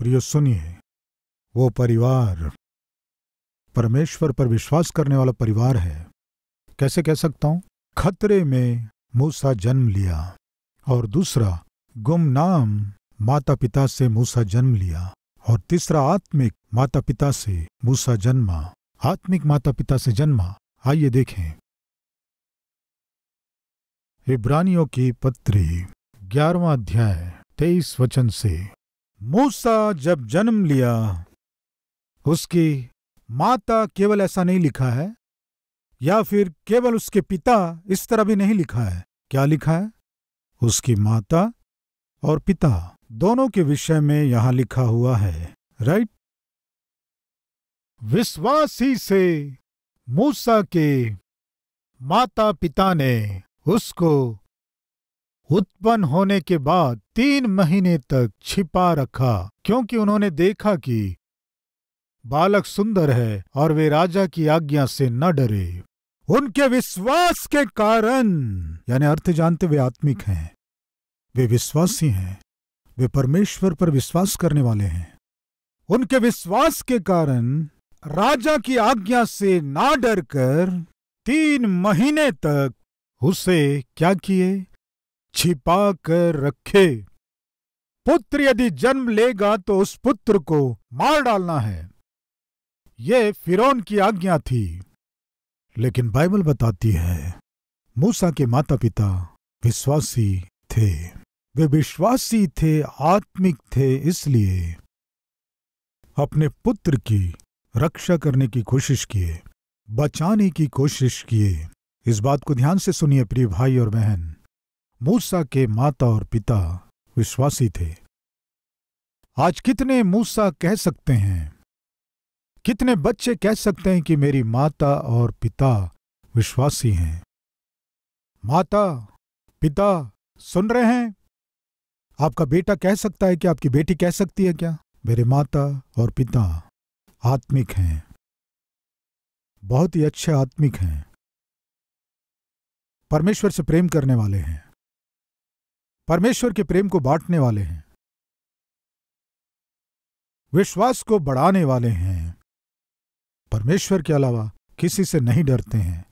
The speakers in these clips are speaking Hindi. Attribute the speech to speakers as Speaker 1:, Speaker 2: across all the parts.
Speaker 1: प्रियो सुनिए, वो परिवार परमेश्वर पर विश्वास करने वाला परिवार है। कैसे कह सकता हूं? खतरे में मूसा जन्म लिया, और दूसरा गुमनाम माता पिता से मूसा जन्म लिया, और तीसरा आत्मिक माता पिता से मूसा जन्मा। आत्मिक माता पिता से जन्मा। आइए देखें इब्रानियों की पत्री 11वां अध्याय 23 वचन से। मूसा जब जन्म लिया, उसकी माता केवल ऐसा नहीं लिखा है, या फिर केवल उसके पिता इस तरह भी नहीं लिखा है। क्या लिखा है? उसकी माता और पिता दोनों के विषय में यहां लिखा हुआ है, राइट? विश्वास ही से मूसा के माता पिता ने उसको उत्पन्न होने के बाद 3 महीने तक छिपा रखा, क्योंकि उन्होंने देखा कि बालक सुंदर है और वे राजा की आज्ञा से न डरे। उनके विश्वास के कारण, यानी अर्थ जानते वे आत्मिक हैं, वे विश्वासी हैं, वे परमेश्वर पर विश्वास करने वाले हैं। उनके विश्वास के कारण राजा की आज्ञा से ना डरकर 3 महीने तक उसे क्या किए? छिपा कर रखे। पुत्र यदि जन्म लेगा तो उस पुत्र को मार डालना है, ये फिरौन की आज्ञा थी। लेकिन बाइबल बताती है मूसा के माता पिता विश्वासी थे। वे विश्वासी थे, आत्मिक थे, इसलिए अपने पुत्र की रक्षा करने की कोशिश किए, बचाने की कोशिश किए। इस बात को ध्यान से सुनिए प्रिय भाई और बहन। मूसा के माता और पिता विश्वासी थे। आज कितने मूसा कह सकते हैं, कितने बच्चे कह सकते हैं कि मेरी माता और पिता विश्वासी हैं? माता पिता सुन रहे हैं? आपका बेटा कह सकता है, कि आपकी बेटी कह सकती है क्या? मेरे माता और पिता आत्मिक हैं, बहुत ही अच्छे आत्मिक हैं, परमेश्वर से प्रेम करने वाले हैं, परमेश्वर के प्रेम को बांटने वाले हैं, विश्वास को बढ़ाने वाले हैं, परमेश्वर के अलावा किसी से नहीं डरते हैं।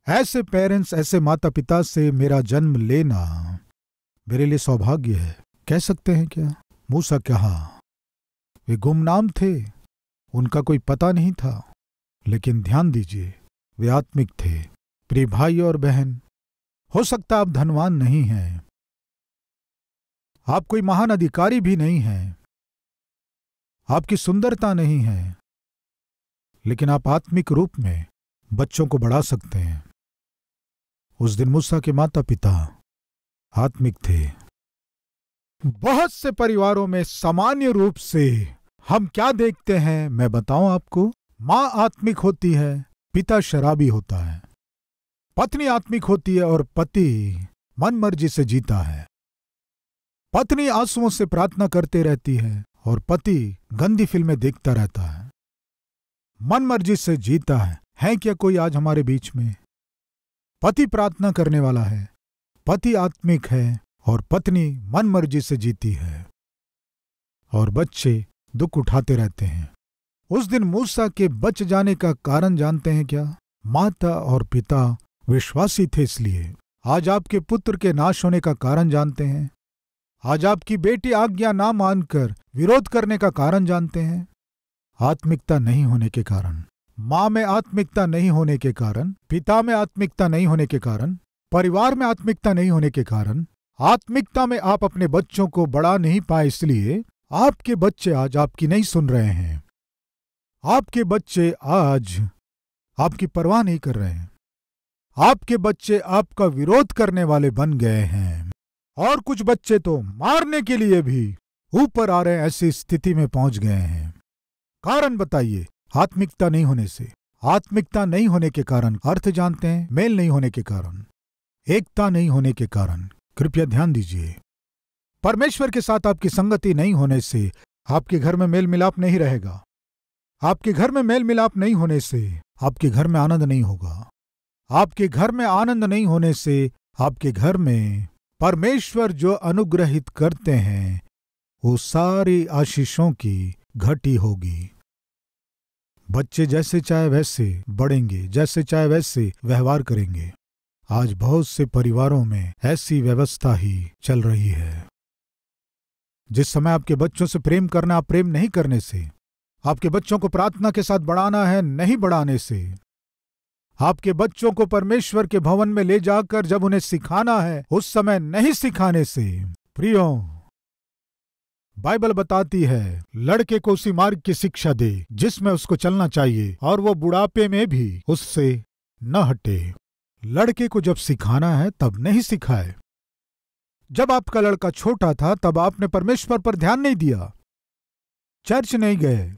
Speaker 1: ऐसे पेरेंट्स, ऐसे माता पिता से मेरा जन्म लेना मेरे लिए सौभाग्य है। कह सकते हैं क्या? मूसा कहा, वे गुमनाम थे, उनका कोई पता नहीं था, लेकिन ध्यान दीजिए वे आत्मिक थे। प्रिय भाई और बहन, हो सकता आप धनवान नहीं हैं, आप कोई महान अधिकारी भी नहीं हैं, आपकी सुंदरता नहीं है, लेकिन आप आत्मिक रूप में बच्चों को बढ़ा सकते हैं। उस दिन मूसा के माता पिता आत्मिक थे। बहुत से परिवारों में सामान्य रूप से हम क्या देखते हैं, मैं बताऊं आपको। मां आत्मिक होती है, पिता शराबी होता है। पत्नी आत्मिक होती है और पति मनमर्जी से जीता है। पत्नी आंसुओं से प्रार्थना करते रहती है और पति गंदी फिल्में देखता रहता है, मनमर्जी से जीता है। है क्या कोई आज हमारे बीच में? पति प्रार्थना करने वाला है, पति आत्मिक है और पत्नी मनमर्जी से जीती है, और बच्चे दुख उठाते रहते हैं। उस दिन मूसा के बच जाने का कारण जानते हैं क्या? माता और पिता विश्वासी थे, इसलिए। आज आपके पुत्र के नाश होने का कारण जानते हैं? आज आपकी बेटी आज्ञा ना मानकर विरोध करने का कारण जानते हैं? आत्मिकता नहीं होने के कारण, मां में आत्मिकता नहीं होने के कारण, पिता में आत्मिकता नहीं होने के कारण, परिवार में आत्मिकता नहीं होने के कारण, आत्मिकता में आप अपने बच्चों को बढ़ा नहीं पाए, इसलिए आपके बच्चे आज आपकी नहीं सुन रहे हैं। आपके बच्चे आज आपकी परवाह नहीं कर रहे हैं। आपके बच्चे आपका विरोध करने वाले बन गए हैं, और कुछ बच्चे तो मारने के लिए भी ऊपर आ रहे हैं। ऐसी स्थिति में पहुंच गए हैं। कारण बताइए? आत्मिकता नहीं होने से। आत्मिकता नहीं होने के कारण अर्थ जानते हैं, मेल नहीं होने के कारण, एकता नहीं होने के कारण। कृपया ध्यान दीजिए, परमेश्वर के साथ आपकी संगति नहीं होने से आपके घर में मेल मिलाप नहीं रहेगा। आपके घर में मेल मिलाप नहीं होने से आपके घर में आनंद नहीं होगा। आपके घर में आनंद नहीं होने से आपके घर में परमेश्वर जो अनुग्रहित करते हैं वो सारी आशीषों की घटी होगी। बच्चे जैसे चाहे वैसे बढ़ेंगे, जैसे चाहे वैसे व्यवहार करेंगे। आज बहुत से परिवारों में ऐसी व्यवस्था ही चल रही है। जिस समय आपके बच्चों से प्रेम करना, आप प्रेम नहीं करने से, आपके बच्चों को प्रार्थना के साथ बढ़ाना है, नहीं बढ़ाने से, आपके बच्चों को परमेश्वर के भवन में ले जाकर जब उन्हें सिखाना है उस समय नहीं सिखाने से। प्रियो, बाइबल बताती है लड़के को उसी मार्ग की शिक्षा दे जिसमें उसको चलना चाहिए और वो बुढ़ापे में भी उससे न हटे। लड़के को जब सिखाना है तब नहीं सिखाए। जब आपका लड़का छोटा था तब आपने परमेश्वर पर ध्यान नहीं दिया, चर्च नहीं गए,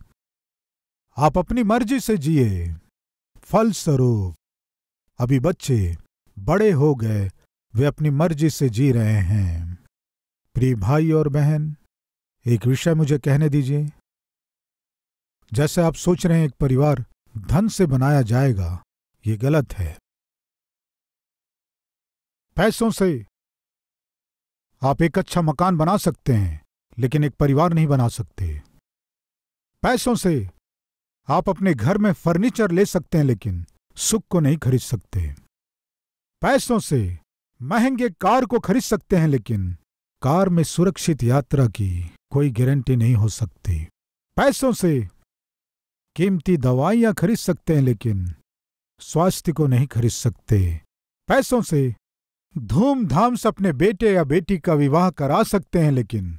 Speaker 1: आप अपनी मर्जी से जिए। फलस्वरूप अभी बच्चे बड़े हो गए, वे अपनी मर्जी से जी रहे हैं। प्रिय भाई और बहन, एक विषय मुझे कहने दीजिए। जैसे आप सोच रहे हैं एक परिवार धन से बनाया जाएगा, ये गलत है। पैसों से आप एक अच्छा मकान बना सकते हैं, लेकिन एक परिवार नहीं बना सकते। पैसों से आप अपने घर में फर्नीचर ले सकते हैं, लेकिन सुख को नहीं खरीद सकते। पैसों से महंगे कार को खरीद सकते हैं, लेकिन कार में सुरक्षित यात्रा की कोई गारंटी नहीं हो सकती। पैसों से कीमती दवाइयां खरीद सकते हैं, लेकिन स्वास्थ्य को नहीं खरीद सकते। पैसों से धूमधाम से अपने बेटे या बेटी का विवाह करा सकते हैं, लेकिन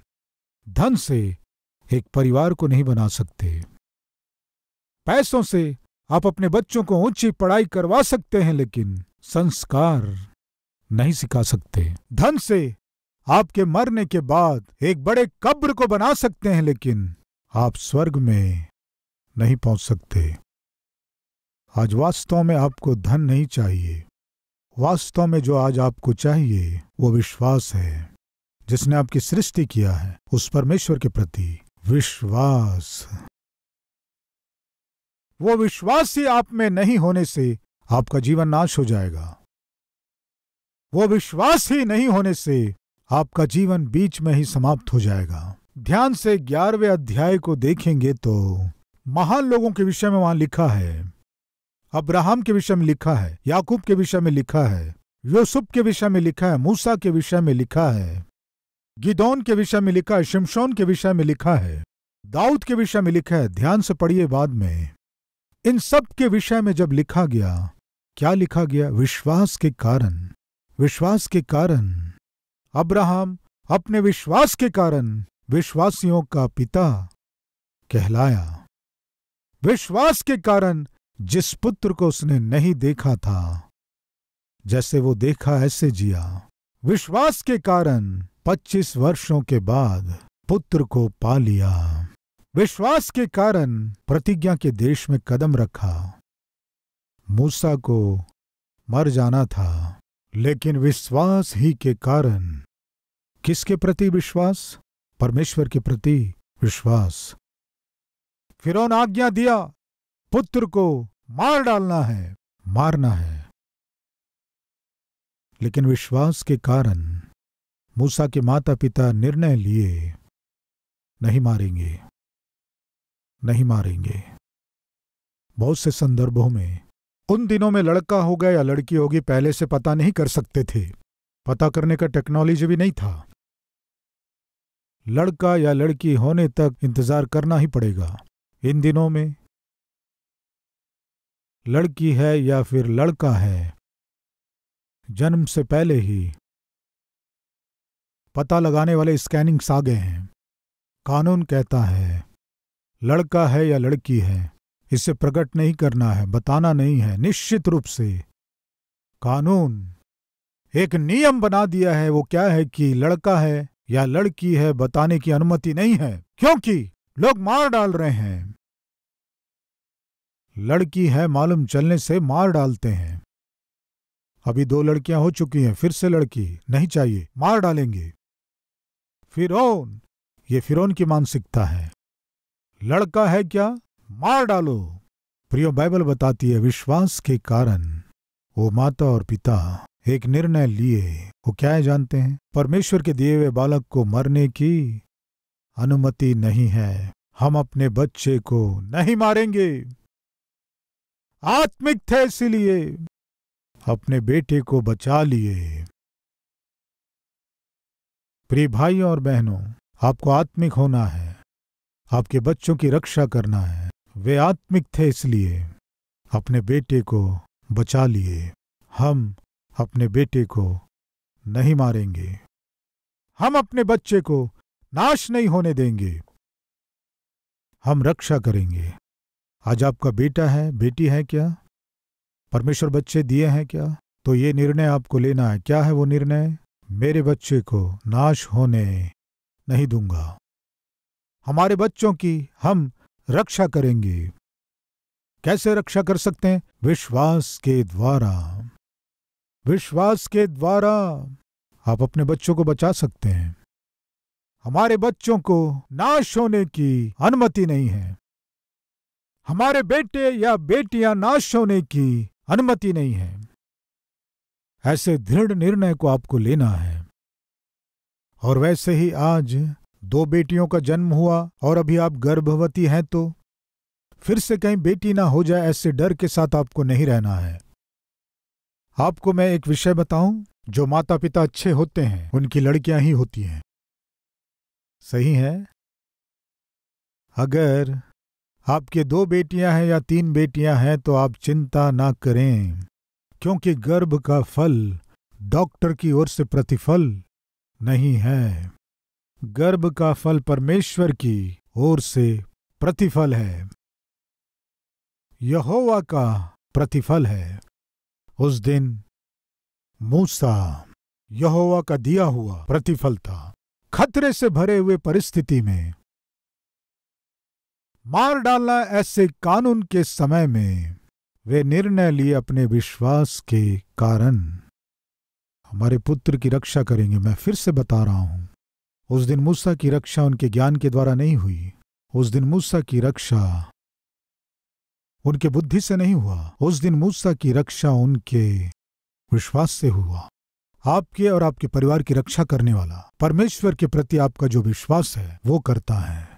Speaker 1: धन से एक परिवार को नहीं बना सकते। पैसों से आप अपने बच्चों को ऊंची पढ़ाई करवा सकते हैं, लेकिन संस्कार नहीं सिखा सकते। धन से आपके मरने के बाद एक बड़े कब्र को बना सकते हैं, लेकिन आप स्वर्ग में नहीं पहुंच सकते। आज वास्तव में आपको धन नहीं चाहिए। वास्तव में जो आज आपको चाहिए वो विश्वास है, जिसने आपकी सृष्टि किया है, उस परमेश्वर के प्रति विश्वास। वो विश्वास ही आप में नहीं होने से आपका जीवन नाश हो जाएगा। वो विश्वास ही नहीं होने से आपका जीवन बीच में ही समाप्त हो जाएगा। ध्यान से 11वें अध्याय को देखेंगे तो महान लोगों के विषय में वहां लिखा है। अब्राहम के विषय में लिखा है, याकूब के विषय में लिखा है, यूसुफ के विषय में लिखा है, मूसा के विषय में लिखा है, गिदोन के विषय में लिखा है, शिमशोन के विषय में लिखा है, दाऊद के विषय में लिखा है। ध्यान से पढ़िए बाद में। इन सब के विषय में जब लिखा गया, क्या लिखा गया? विश्वास के कारण। विश्वास के कारण अब्राहम अपने विश्वास के कारण विश्वासियों का पिता कहलाया। विश्वास के कारण जिस पुत्र को उसने नहीं देखा था, जैसे वो देखा ऐसे जिया। विश्वास के कारण 25 वर्षों के बाद पुत्र को पा लिया। विश्वास के कारण प्रतिज्ञा के देश में कदम रखा। मूसा को मर जाना था, लेकिन विश्वास ही के कारण। किसके प्रति विश्वास? परमेश्वर के प्रति विश्वास। फिरौन आज्ञा दिया, पुत्र को मार डालना है, मारना है, लेकिन विश्वास के कारण मूसा के माता पिता निर्णय लिए, नहीं मारेंगे, नहीं मारेंगे। बहुत से संदर्भों में उन दिनों में लड़का होगा या लड़की होगी पहले से पता नहीं कर सकते थे। पता करने का टेक्नोलॉजी भी नहीं था। लड़का या लड़की होने तक इंतजार करना ही पड़ेगा। इन दिनों में लड़की है या फिर लड़का है, जन्म से पहले ही पता लगाने वाले स्कैनिंग्स आ गए हैं। कानून कहता है लड़का है या लड़की है, इसे प्रकट नहीं करना है, बताना नहीं है। निश्चित रूप से कानून एक नियम बना दिया है। वो क्या है कि लड़का है या लड़की है बताने की अनुमति नहीं है, क्योंकि लोग मार डाल रहे हैं। लड़की है मालूम चलने से मार डालते हैं। अभी 2 लड़कियां हो चुकी हैं, फिर से लड़की नहीं चाहिए, मार डालेंगे। फिरौन, ये फिरौन की मानसिकता है। लड़का है क्या, मार डालो। प्रियो, बाइबल बताती है विश्वास के कारण वो माता और पिता एक निर्णय लिए। वो क्या है जानते हैं? परमेश्वर के दिए हुए बालक को मरने की अनुमति नहीं है। हम अपने बच्चे को नहीं मारेंगे। आत्मिक थे इसीलिए अपने बेटे को बचा लिए। प्रिय भाइयों और बहनों, आपको आत्मिक होना है, आपके बच्चों की रक्षा करना है। वे आत्मिक थे इसलिए अपने बेटे को बचा लिए। हम अपने बेटे को नहीं मारेंगे। हम अपने बच्चे को नाश नहीं होने देंगे। हम रक्षा करेंगे। आज आपका बेटा है, बेटी है क्या? परमेश्वर बच्चे दिए हैं क्या? तो ये निर्णय आपको लेना है। क्या है वो निर्णय? मेरे बच्चे को नाश होने नहीं दूंगा। हमारे बच्चों की हम रक्षा करेंगे। कैसे रक्षा कर सकते हैं? विश्वास के द्वारा। विश्वास के द्वारा आप अपने बच्चों को बचा सकते हैं। हमारे बच्चों को नाश होने की अनुमति नहीं है। हमारे बेटे या बेटियां नाश होने की अनुमति नहीं है। ऐसे दृढ़ निर्णय को आपको लेना है। और वैसे ही आज 2 बेटियों का जन्म हुआ और अभी आप गर्भवती हैं, तो फिर से कहीं बेटी ना हो जाए, ऐसे डर के साथ आपको नहीं रहना है। आपको मैं एक विषय बताऊं, जो माता पिता अच्छे होते हैं उनकी लड़कियां ही होती हैं। सही है? अगर आपके 2 बेटियां हैं या 3 बेटियां हैं तो आप चिंता ना करें, क्योंकि गर्भ का फल डॉक्टर की ओर से प्रतिफल नहीं है। गर्भ का फल परमेश्वर की ओर से प्रतिफल है, यहोवा का प्रतिफल है। उस दिन मूसा यहोवा का दिया हुआ प्रतिफल था। खतरे से भरे हुए परिस्थिति में मार डालना ऐसे कानून के समय में वे निर्णय लिए अपने विश्वास के कारण। हमारे पुत्र की रक्षा करेंगे। मैं फिर से बता रहा हूं, उस दिन मूसा की रक्षा उनके ज्ञान के द्वारा नहीं हुई। उस दिन मूसा की रक्षा उनके बुद्धि से नहीं हुआ। उस दिन मूसा की रक्षा उनके विश्वास से हुआ। आपके और आपके परिवार की रक्षा करने वाला परमेश्वर के प्रति आपका जो विश्वास है वो करता है।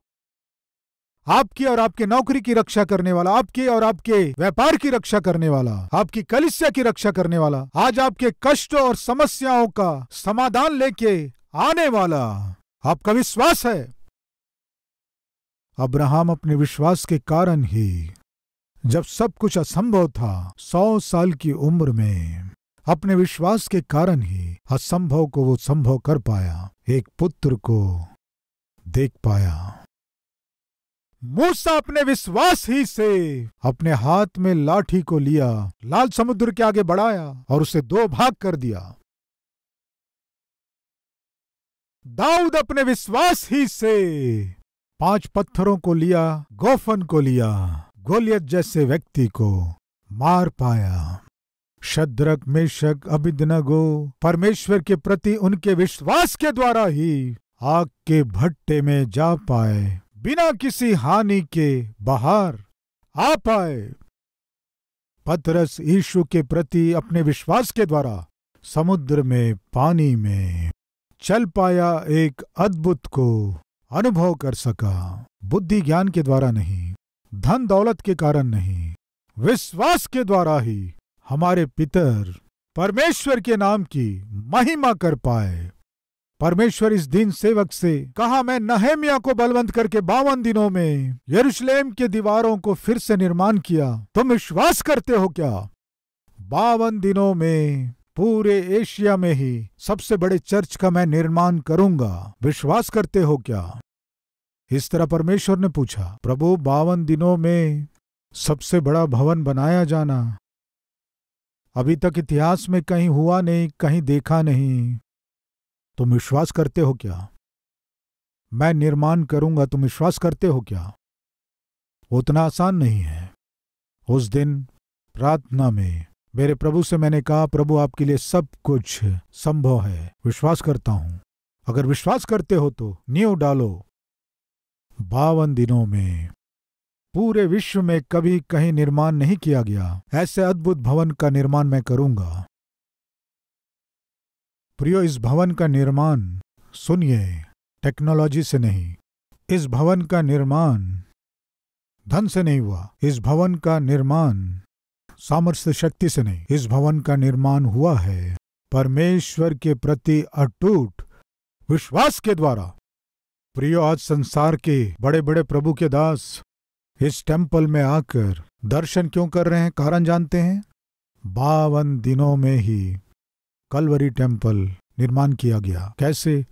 Speaker 1: आपकी और आपके नौकरी की रक्षा करने वाला, आपके और आपके व्यापार की रक्षा करने वाला, आपकी कलीसिया की रक्षा करने वाला, आज आपके कष्टों और समस्याओं का समाधान लेके आने वाला आपका विश्वास है। अब्राहम अपने विश्वास के कारण ही, जब सब कुछ असंभव था, 100 साल की उम्र में अपने विश्वास के कारण ही असंभव को वो संभव कर पाया, एक पुत्र को देख पाया। मूसा अपने विश्वास ही से अपने हाथ में लाठी को लिया, लाल समुद्र के आगे बढ़ाया और उसे 2 भाग कर दिया। दाऊद अपने विश्वास ही से 5 पत्थरों को लिया, गोफन को लिया, गोलियत जैसे व्यक्ति को मार पाया। शद्रक, मेशक, अबिदनगो परमेश्वर के प्रति उनके विश्वास के द्वारा ही आग के भट्टे में जा पाए, बिना किसी हानि के बाहर आ पाए। पतरस यीशु के प्रति अपने विश्वास के द्वारा समुद्र में, पानी में चल पाया, एक अद्भुत को अनुभव कर सका। बुद्धि ज्ञान के द्वारा नहीं, धन दौलत के कारण नहीं, विश्वास के द्वारा ही हमारे पितर परमेश्वर के नाम की महिमा कर पाए। परमेश्वर इस दिन सेवक से कहा, मैं नहम्याह को बलवंत करके 52 दिनों में यरूशलेम के दीवारों को फिर से निर्माण किया। तुम विश्वास करते हो क्या? 52 दिनों में पूरे एशिया में ही सबसे बड़े चर्च का मैं निर्माण करूंगा। विश्वास करते हो क्या? इस तरह परमेश्वर ने पूछा, प्रभु 52 दिनों में सबसे बड़ा भवन बनाया जाना अभी तक इतिहास में कहीं हुआ नहीं, कहीं देखा नहीं। तुम विश्वास करते हो क्या? मैं निर्माण करूंगा, तुम विश्वास करते हो क्या? उतना आसान नहीं है। उस दिन प्रार्थना में मेरे प्रभु से मैंने कहा, प्रभु आपके लिए सब कुछ संभव है, विश्वास करता हूं। अगर विश्वास करते हो तो नींव डालो। 52 दिनों में पूरे विश्व में कभी कहीं निर्माण नहीं किया गया, ऐसे अद्भुत भवन का निर्माण मैं करूंगा। प्रियो, इस भवन का निर्माण सुनिए, टेक्नोलॉजी से नहीं, इस भवन का निर्माण धन से नहीं हुआ, इस भवन का निर्माण सामर्थ्य शक्ति से नहीं, इस भवन का निर्माण हुआ है परमेश्वर के प्रति अटूट विश्वास के द्वारा। प्रियो, आज संसार के बड़े बड़े प्रभु के दास इस टेम्पल में आकर दर्शन क्यों कर रहे हैं? कारण जानते हैं? 52 दिनों में ही कलवरी टेम्पल निर्माण किया गया। कैसे?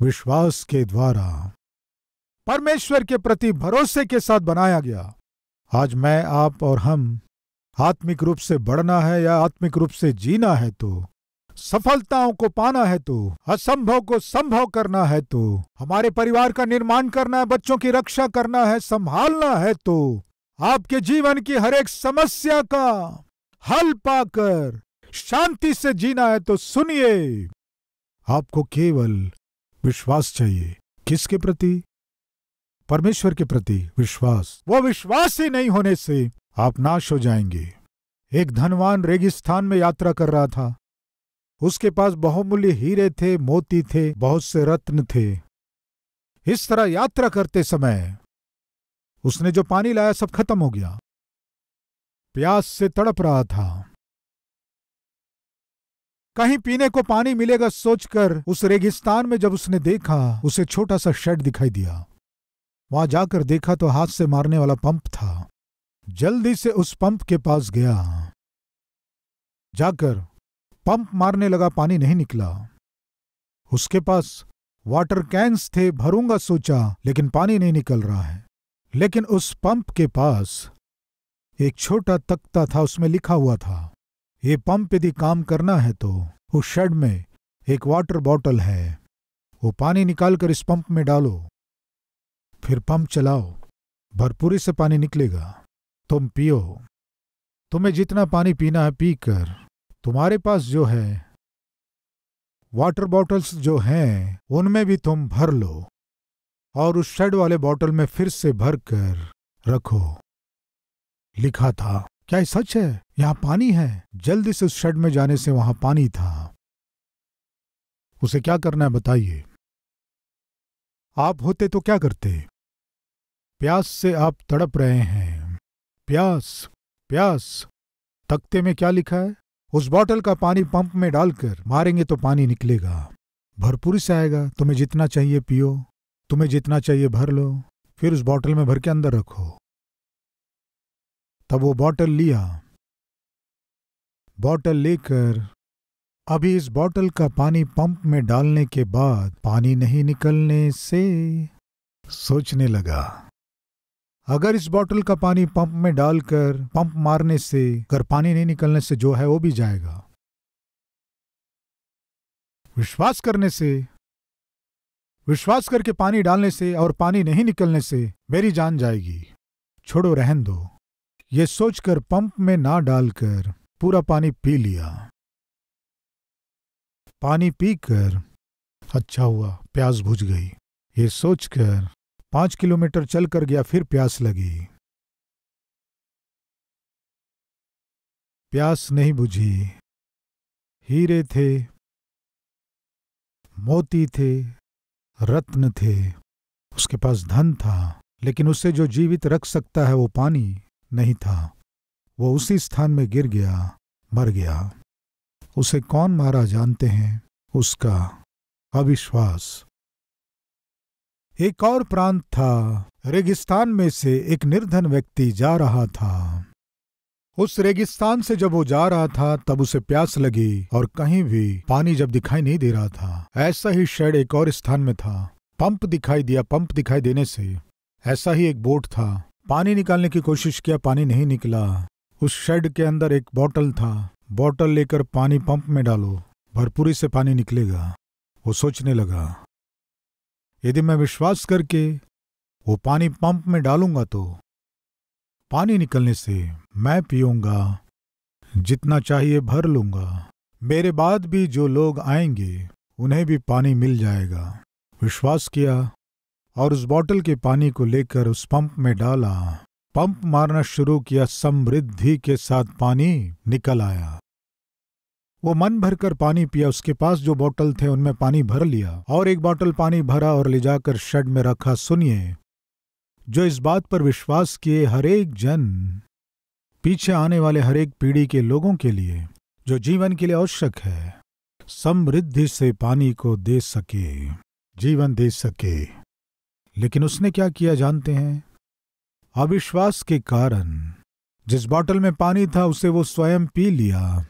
Speaker 1: विश्वास के द्वारा, परमेश्वर के प्रति भरोसे के साथ बनाया गया। आज मैं, आप और हम आत्मिक रूप से बढ़ना है या आत्मिक रूप से जीना है, तो सफलताओं को पाना है, तो असंभव को संभव करना है, तो हमारे परिवार का निर्माण करना है, बच्चों की रक्षा करना है, संभालना है, तो आपके जीवन की हर एक समस्या का हल पाकर शांति से जीना है, तो सुनिए, आपको केवल विश्वास चाहिए। किसके प्रति? परमेश्वर के प्रति विश्वास। वो विश्वास ही नहीं होने से आप नाश हो जाएंगे। एक धनवान रेगिस्तान में यात्रा कर रहा था। उसके पास बहुमूल्य हीरे थे, मोती थे, बहुत से रत्न थे। इस तरह यात्रा करते समय उसने जो पानी लाया सब खत्म हो गया। प्यास से तड़प रहा था। कहीं पीने को पानी मिलेगा सोचकर उस रेगिस्तान में जब उसने देखा, उसे छोटा सा शेड दिखाई दिया। वहां जाकर देखा तो हाथ से मारने वाला पंप था। जल्दी से उस पंप के पास गया। जाकर पंप मारने लगा, पानी नहीं निकला। उसके पास वाटर कैंस थे, भरूंगा सोचा, लेकिन पानी नहीं निकल रहा है। लेकिन उस पंप के पास एक छोटा तख्ता था, उसमें लिखा हुआ था, ये पंप यदि काम करना है तो उस शेड में एक वाटर बॉटल है, वो पानी निकालकर इस पंप में डालो, फिर पंप चलाओ, भरपूरी से पानी निकलेगा, तुम पियो। तुम्हें जितना पानी पीना है पीकर, तुम्हारे पास जो है वाटर बॉटल्स जो हैं उनमें भी तुम भर लो और उस शेड वाले बॉटल में फिर से भर कर रखो। लिखा था। क्या ये सच है? यहां पानी है। जल्दी से उस शेड में जाने से वहां पानी था। उसे क्या करना है बताइए? आप होते तो क्या करते? प्यास से आप तड़प रहे हैं। प्यास, प्यास। तख्ते में क्या लिखा है? उस बॉटल का पानी पंप में डालकर मारेंगे तो पानी निकलेगा, भरपूर से आएगा। तुम्हें जितना चाहिए पियो, तुम्हें जितना चाहिए भर लो, फिर उस बॉटल में भर के अंदर रखो। तब वो बॉटल लिया। बॉटल लेकर अभी इस बॉटल का पानी पंप में डालने के बाद पानी नहीं निकलने से सोचने लगा, अगर इस बॉटल का पानी पंप में डालकर पंप मारने से अगर पानी नहीं निकलने से जो है वो भी जाएगा, विश्वास करने से, विश्वास करके पानी डालने से और पानी नहीं निकलने से मेरी जान जाएगी, छोड़ो रहन दो। ये सोचकर पंप में ना डालकर पूरा पानी पी लिया। पानी पीकर अच्छा हुआ, प्यास बुझ गई। ये सोचकर 5 किलोमीटर चलकर गया, फिर प्यास लगी। प्यास नहीं बुझी। हीरे थे, मोती थे, रत्न थे, उसके पास धन था, लेकिन उसे जो जीवित रख सकता है वो पानी नहीं था। वो उसी स्थान में गिर गया, मर गया। उसे कौन मारा जानते हैं? उसका अविश्वास। एक और प्रांत था, रेगिस्तान में से एक निर्धन व्यक्ति जा रहा था। उस रेगिस्तान से जब वो जा रहा था तब उसे प्यास लगी और कहीं भी पानी जब दिखाई नहीं दे रहा था। ऐसा ही शेड एक और स्थान में था, पंप दिखाई दिया। पंप दिखाई देने से ऐसा ही एक बोट था, पानी निकालने की कोशिश किया, पानी नहीं निकला। उस शेड के अंदर एक बॉटल था, बॉटल लेकर पानी पंप में डालो, भरपूरी से पानी निकलेगा। वो सोचने लगा, यदि मैं विश्वास करके वो पानी पंप में डालूंगा तो पानी निकलने से मैं पीऊंगा, जितना चाहिए भर लूंगा, मेरे बाद भी जो लोग आएंगे उन्हें भी पानी मिल जाएगा। विश्वास किया और उस बॉटल के पानी को लेकर उस पंप में डाला। पंप मारना शुरू किया, समृद्धि के साथ पानी निकल आया। वो मन भरकर पानी पिया। उसके पास जो बोतल थे उनमें पानी भर लिया और एक बोतल पानी भरा और ले जाकर शेड में रखा। सुनिए, जो इस बात पर विश्वास किए हर एक जन, पीछे आने वाले हर एक पीढ़ी के लोगों के लिए जो जीवन के लिए आवश्यक है, समृद्धि से पानी को दे सके, जीवन दे सके। लेकिन उसने क्या किया जानते हैं? अविश्वास के कारण जिस बॉटल में पानी था उसे वो स्वयं पी लिया,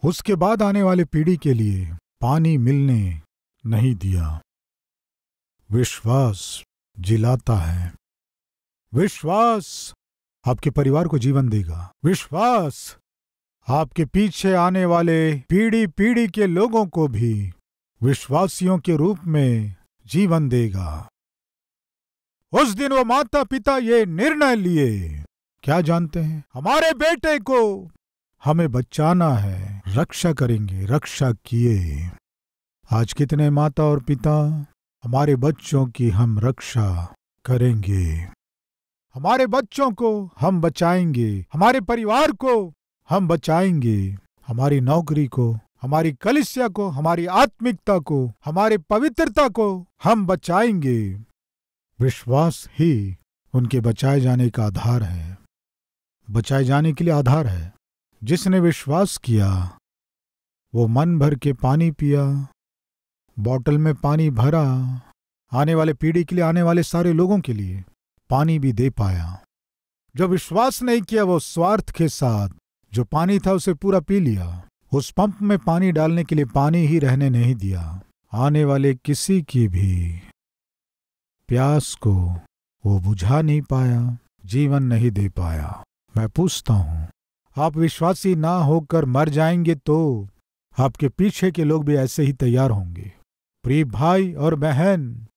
Speaker 1: उसके बाद आने वाली पीढ़ी के लिए पानी मिलने नहीं दिया। विश्वास जिलाता है। विश्वास आपके परिवार को जीवन देगा। विश्वास आपके पीछे आने वाले पीढ़ी पीढ़ी के लोगों को भी विश्वासियों के रूप में जीवन देगा। उस दिन वो माता पिता ये निर्णय लिए, क्या जानते हैं? हमारे बेटे को हमें बचाना है, रक्षा करेंगे, रक्षा किए। आज कितने माता और पिता हमारे बच्चों की हम रक्षा करेंगे, हमारे बच्चों को हम बचाएंगे, हमारे परिवार को हम बचाएंगे, हमारी नौकरी को, हमारी कलीसिया को, हमारी आत्मिकता को, हमारे पवित्रता को हम बचाएंगे। विश्वास ही उनके बचाए जाने का आधार है, बचाए जाने के लिए आधार है। जिसने विश्वास किया वो मन भर के पानी पिया, बॉटल में पानी भरा, आने वाले पीढ़ी के लिए, आने वाले सारे लोगों के लिए पानी भी दे पाया। जो विश्वास नहीं किया वो स्वार्थ के साथ जो पानी था उसे पूरा पी लिया। उस पंप में पानी डालने के लिए पानी ही रहने नहीं दिया। आने वाले किसी की भी प्यास को वो बुझा नहीं पाया, जीवन नहीं दे पाया। मैं पूछता हूं, आप विश्वासी ना होकर मर जाएंगे तो आपके पीछे के लोग भी ऐसे ही तैयार होंगे। प्रिय भाई और बहन,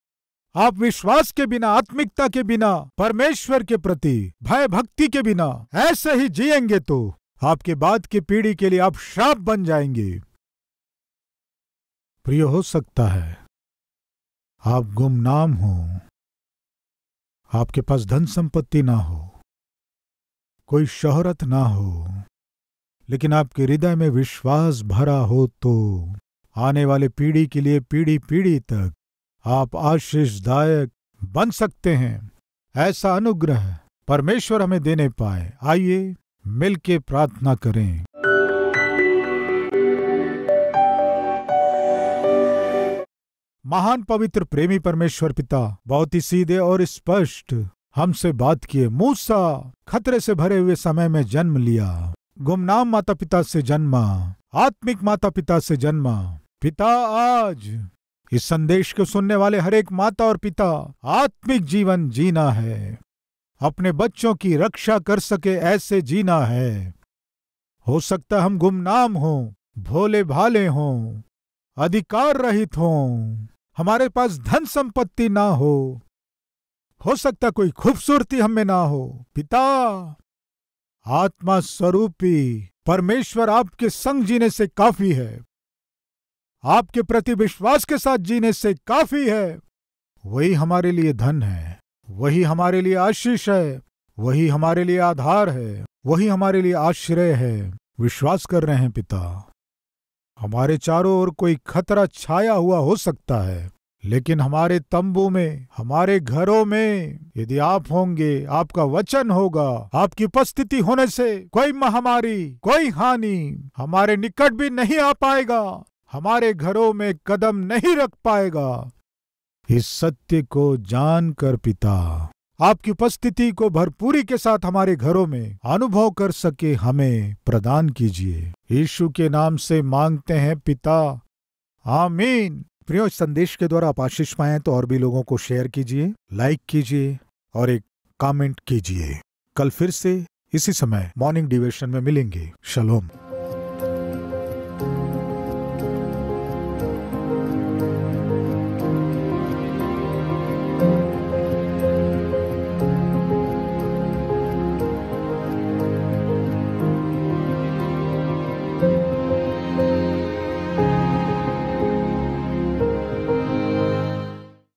Speaker 1: आप विश्वास के बिना, आत्मिकता के बिना, परमेश्वर के प्रति भय भक्ति के बिना ऐसे ही जिएंगे तो आपके बाद की पीढ़ी के लिए आप श्राप बन जाएंगे। प्रिय, हो सकता है आप गुमनाम हो, आपके पास धन संपत्ति ना हो, कोई शोहरत ना हो, लेकिन आपके हृदय में विश्वास भरा हो तो आने वाले पीढ़ी के लिए, पीढ़ी पीढ़ी तक आप आशीषदायक बन सकते हैं। ऐसा अनुग्रह परमेश्वर हमें देने पाए। आइए मिलके प्रार्थना करें। महान पवित्र प्रेमी परमेश्वर पिता, बहुत ही सीधे और स्पष्ट हमसे बात किए। मूसा खतरे से भरे हुए समय में जन्म लिया, गुमनाम माता पिता से जन्मा, आत्मिक माता पिता से जन्मा। पिता, आज इस संदेश को सुनने वाले हर एक माता और पिता आत्मिक जीवन जीना है, अपने बच्चों की रक्षा कर सके ऐसे जीना है। हो सकता हम गुमनाम हों, भोले भाले हों, अधिकार रहित हों, हमारे पास धन संपत्ति ना हो सकता कोई खूबसूरती हम में ना हो। पिता, आत्मा स्वरूपी परमेश्वर आपके संग जीने से काफी है, आपके प्रति विश्वास के साथ जीने से काफी है। वही हमारे लिए धन है, वही हमारे लिए आशीष है, वही हमारे लिए आधार है, वही हमारे लिए आश्रय है। विश्वास कर रहे हैं पिता, हमारे चारों ओर कोई खतरा छाया हुआ हो सकता है, लेकिन हमारे तंबू में, हमारे घरों में यदि आप होंगे, आपका वचन होगा, आपकी उपस्थिति होने से कोई महामारी, कोई हानि हमारे निकट भी नहीं आ पाएगा, हमारे घरों में कदम नहीं रख पाएगा। इस सत्य को जानकर पिता, आपकी उपस्थिति को भरपूरी के साथ हमारे घरों में अनुभव कर सके हमें प्रदान कीजिए। यीशु के नाम से मांगते हैं पिता, आमीन। प्रियो, संदेश के द्वारा आप आशीष पाएं तो और भी लोगों को शेयर कीजिए, लाइक कीजिए और एक कमेंट कीजिए। कल फिर से इसी समय मॉर्निंग डिवोशन में मिलेंगे। शलोम।